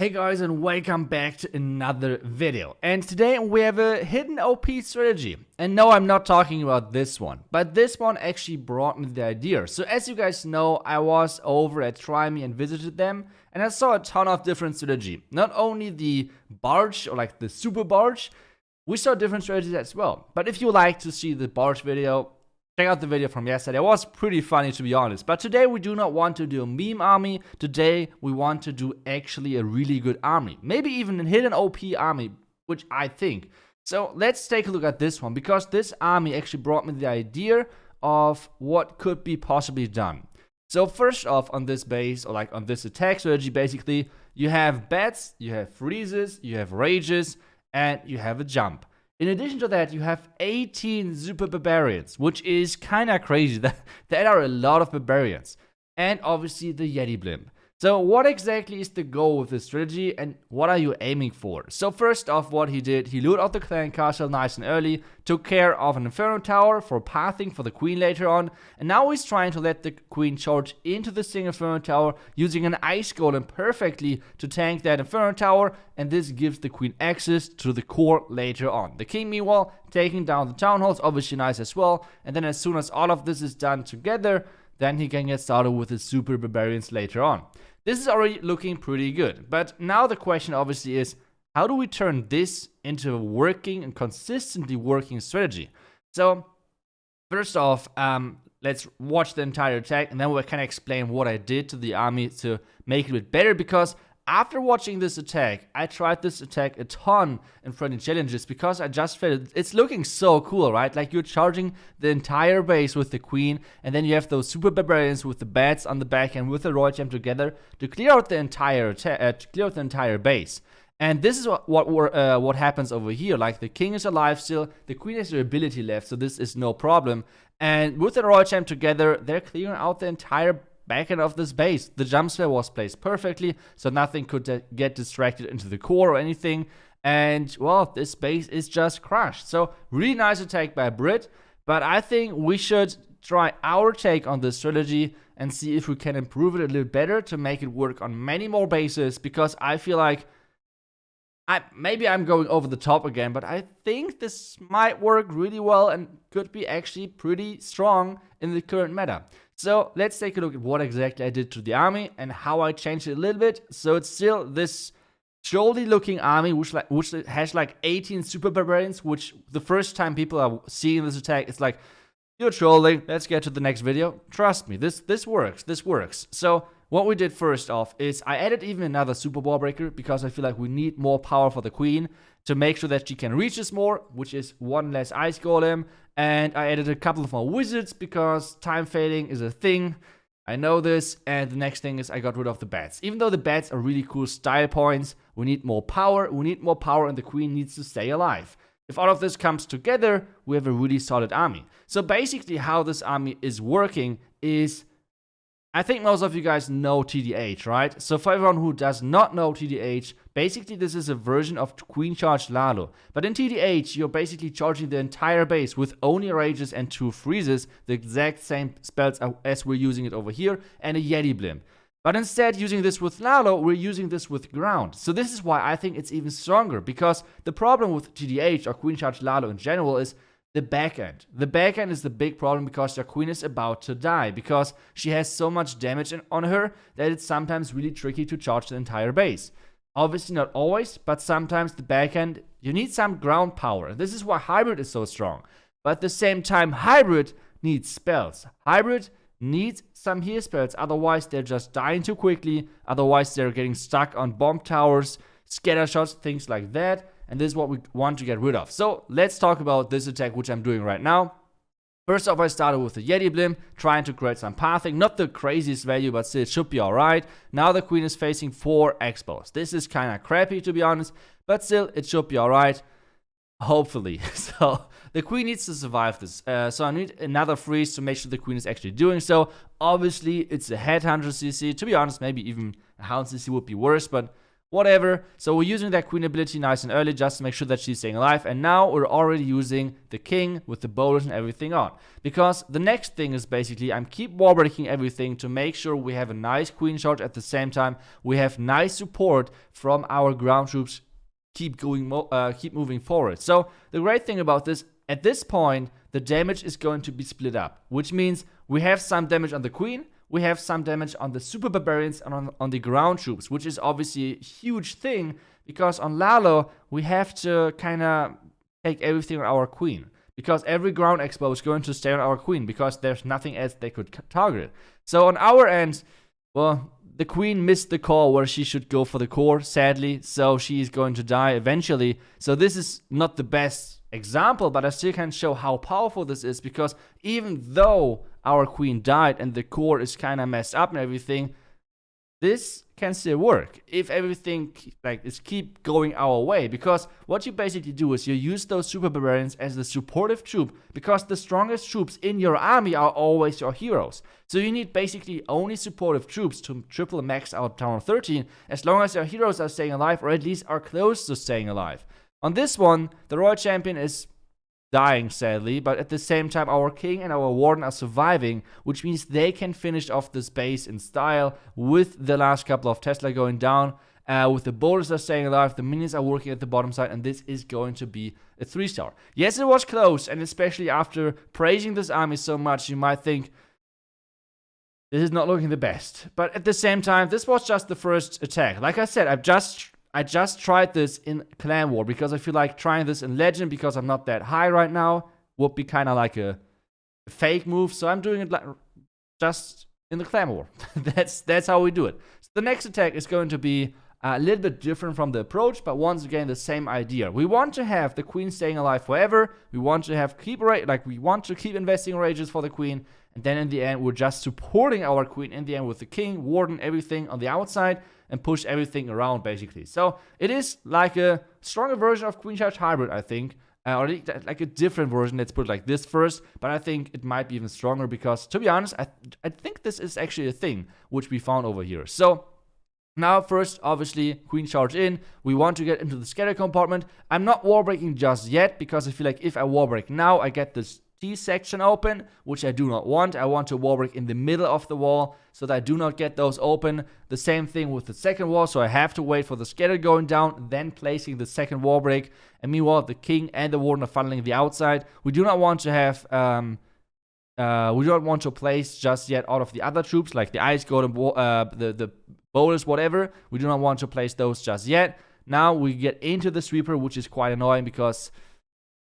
Hey guys, and welcome back to another video. And today we have a hidden OP strategy. And no, I'm not talking about this one, but this one actually brought me the idea. So as you guys know, I was over at Try Me and visited them, and I saw a ton of different strategy. Not only the barge, or like the super barge, we saw different strategies as well. But if you like to see the barge video, check out the video from yesterday. It was pretty funny, to be honest. But today we do not want to do a meme army. Today we want to do actually a really good army. Maybe even a hidden OP army, which I think. So let's take a look at this one, because this army actually brought me the idea of what could be possibly done. So first off, on this base, or like on this attack strategy, basically, you have bats, you have freezes, you have rages, and you have a jump. In addition to that, you have 18 super barbarians, which is kinda crazy. That are a lot of barbarians. And obviously the Yeti blimp. So what exactly is the goal with this strategy, and what are you aiming for? So first off, what he did, he looted out the clan castle nice and early, took care of an inferno tower for pathing for the queen later on, and now he's trying to let the queen charge into the single inferno tower using an ice golem perfectly to tank that inferno tower, and this gives the queen access to the core later on. The king, meanwhile, taking down the town halls, obviously nice as well, and then as soon as all of this is done together, then he can get started with his super barbarians later on. This is already looking pretty good, but now the question obviously is, how do we turn this into a working and consistently working strategy? So first off, let's watch the entire attack, and then we can explain what I did to the army to make it a bit better, because after watching this attack, I tried this attack a ton in friendly challenges because I just felt it's looking so cool, right? Like you're charging the entire base with the queen, and then you have those super barbarians with the bats on the back and with the royal gem together to clear out the entire base. And this is what happens over here. Like the king is alive still, the queen has her ability left, so this is no problem. And with the royal gem together, they're clearing out the entire back end of this base. The jump spell was placed perfectly, so nothing could get distracted into the core or anything. And well, this base is just crushed. So really nice attack by Brit, but I think we should try our take on this strategy and see if we can improve it a little better to make it work on many more bases, because I feel like maybe I'm going over the top again, but I think this might work really well and could be actually pretty strong in the current meta. So let's take a look at what exactly I did to the army and how I changed it a little bit. So it's still this jolly looking army which has like 18 super barbarians, which the first time people are seeing this attack, it's like, you're trolling, let's get to the next video. Trust me, this works. So what we did first off is I added even another super wall breaker, because I feel like we need more power for the queen to make sure that she can reach us more, which is one less ice golem. And I added a couple of more wizards because time fading is a thing. I know this. And the next thing is I got rid of the bats. Even though the bats are really cool style points, we need more power. And the queen needs to stay alive. If all of this comes together, we have a really solid army. So basically how this army is working is, I think most of you guys know TDH, right? So for everyone who does not know TDH, basically this is a version of Queen Charge Lalo. But in TDH, you're basically charging the entire base with only rages and 2 freezes, the exact same spells as we're using it over here, and a Yeti blimp. But instead, using this with Lalo, we're using this with ground. So this is why I think it's even stronger, because the problem with TDH or Queen Charge Lalo in general is the back end. The back end is the big problem, because your queen is about to die, because she has so much damage on her that it's sometimes really tricky to charge the entire base. Obviously not always, but sometimes the back end, you need some ground power. This is why Hybrid is so strong. But at the same time, Hybrid needs spells. Hybrid needs some heal spells, otherwise they're just dying too quickly, otherwise they're getting stuck on bomb towers, scatter shots, things like that. And this is what we want to get rid of. So let's talk about this attack, which I'm doing right now. First off, I started with the Yeti blimp, trying to create some pathing. Not the craziest value, but still it should be alright. Now the queen is facing 4 X-bows. This is kind of crappy, to be honest, but still it should be alright. Hopefully. So the queen needs to survive this. So I need another freeze to make sure the queen is actually doing so. Obviously, it's a headhunter CC. To be honest, maybe even a hound CC would be worse, but whatever. So we're using that queen ability nice and early just to make sure that she's staying alive. And now we're already using the king with the boulders and everything on. Because the next thing is basically I'm keep wall breaking everything to make sure we have a nice queen charge. At the same time, we have nice support from our ground troops keep moving forward. So the great thing about this, at this point, the damage is going to be split up, which means we have some damage on the queen, we have some damage on the super barbarians and on the ground troops, which is obviously a huge thing because on Lalo we have to kind of take everything on our queen because every ground expo is going to stay on our queen because there's nothing else they could target. So on our end, well, the queen missed the call where she should go for the core, sadly, so she is going to die eventually. So this is not the best example, but I still can show how powerful this is because even though our queen died and the core is kind of messed up and everything, this can still work if everything is keep going our way. Because what you basically do is you use those super barbarians as the supportive troop because the strongest troops in your army are always your heroes. So you need basically only supportive troops to triple max out Tower 13 as long as your heroes are staying alive or at least are close to staying alive. On this one, the Royal Champion is dying, sadly, but at the same time, our King and our Warden are surviving, which means they can finish off this base in style with the last couple of Tesla going down, with the boulders are staying alive, the minions are working at the bottom side, and this is going to be a 3-star. Yes, it was close, and especially after praising this army so much, you might think, this is not looking the best. But at the same time, this was just the first attack. Like I said, I just tried this in Clan War because I feel like trying this in Legend because I'm not that high right now would be kind of like a fake move. So I'm doing it like just in the Clan War. that's how we do it. So the next attack is going to be a little bit different from the approach, but once again the same idea. We want to have the queen staying alive forever. We want to have we want to keep investing rages for the queen. And then in the end, we're just supporting our queen in the end with the king, warden, everything on the outside, and push everything around, basically. So it is like a stronger version of Queen Charge Hybrid, I think. Or like a different version, let's put it like this first. But I think it might be even stronger because, to be honest, I think this is actually a thing which we found over here. So now, first, obviously, Queen Charge in. We want to get into the scatter compartment. I'm not wall breaking just yet because I feel like if I wall break now, I get this T section open, which I do not want. I want to wall break in the middle of the wall so that I do not get those open. The same thing with the second wall, so I have to wait for the scatter going down, then placing the second wall break. And meanwhile, the king and the warden are funneling the outside. We do not want to have, we don't want to place just yet out of the other troops, like the ice golem, the boulders, whatever. We do not want to place those just yet. Now we get into the sweeper, which is quite annoying because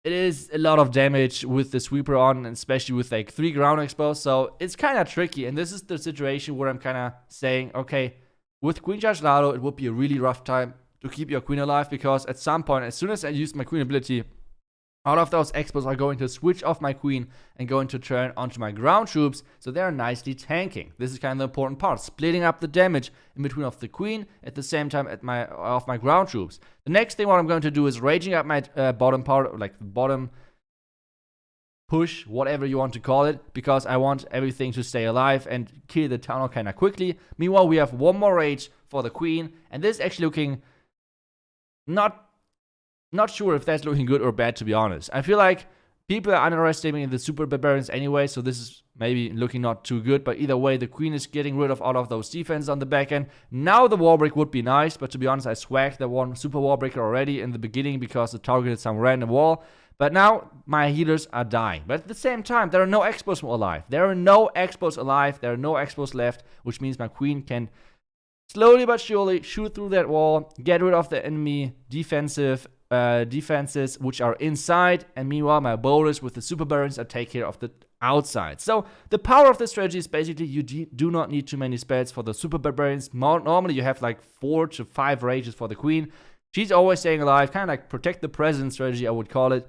it is a lot of damage with the sweeper on, and especially with like 3 ground expos, so it's kind of tricky. And this is the situation where I'm kind of saying, okay, with Queen Charge Lalo, it would be a really rough time to keep your queen alive because at some point, as soon as I use my queen ability, all of those expos are going to switch off my queen and going to turn onto my ground troops, so they're nicely tanking. This is kind of the important part, splitting up the damage in between of the queen at the same time of my ground troops. The next thing what I'm going to do is raging up my bottom part, like bottom push, whatever you want to call it, because I want everything to stay alive and kill the tunnel kind of quickly. Meanwhile, we have one more rage for the queen, and this is actually looking not sure if that's looking good or bad, to be honest. I feel like people are underestimating the super barbarians anyway, so this is maybe looking not too good, but either way, the queen is getting rid of all of those defenses on the back end. Now the wall break would be nice, but to be honest, I swagged the one super wall breaker already in the beginning because it targeted some random wall. But now my healers are dying. But at the same time, there are no expos alive. There are no expos alive. There are no expos left, which means my queen can slowly but surely shoot through that wall, get rid of the enemy defenses which are inside, and meanwhile my boulders with the super barons are take care of the outside. So the power of this strategy is basically you do not need too many spells for the super barbarians. Normally you have like 4 to 5 rages for the queen. She's always staying alive, kind of like protect the presence strategy, I would call it.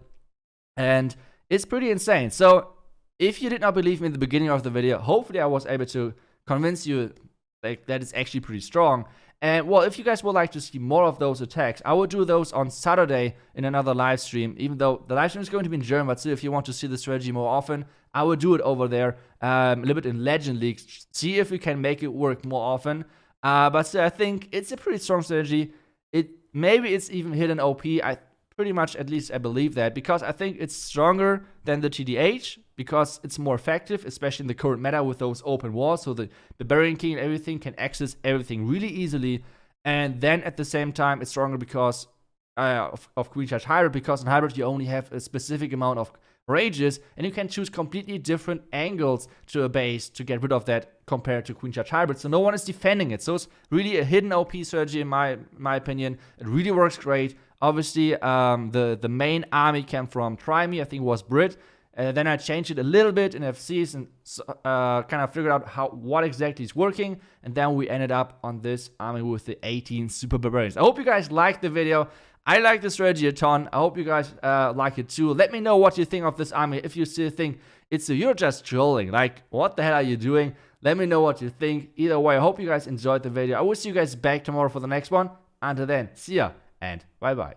And it's pretty insane. So if you did not believe me in the beginning of the video, hopefully I was able to convince you like that it's actually pretty strong. And well, if you guys would like to see more of those attacks, I will do those on Saturday in another live stream, even though the live stream is going to be in German, but still, if you want to see the strategy more often, I will do it over there, a little bit in Legend Leagues, see if we can make it work more often. But still, I think it's a pretty strong strategy. maybe it's even hidden OP. I pretty much, at least I believe that, because I think it's stronger than the TDH, because it's more effective, especially in the current meta with those open walls. So the Barbarian King and everything can access everything really easily. And then at the same time, it's stronger because of Queen Charge Hybrid, because in Hybrid you only have a specific amount of rages, and you can choose completely different angles to a base to get rid of that compared to Queen Charge Hybrid. So no one is defending it. So it's really a hidden OP strategy in my opinion. It really works great. Obviously, the main army came from Try Me, I think it was Brit. Then I changed it a little bit in FCs and kind of figured out what exactly is working. And then we ended up on this army with the 18 Super Barbarians. I hope you guys liked the video. I like the strategy a ton. I hope you guys like it too. Let me know what you think of this army. If you still think you're just trolling, like what the hell are you doing? Let me know what you think. Either way, I hope you guys enjoyed the video. I will see you guys back tomorrow for the next one. Until then, see ya and bye bye.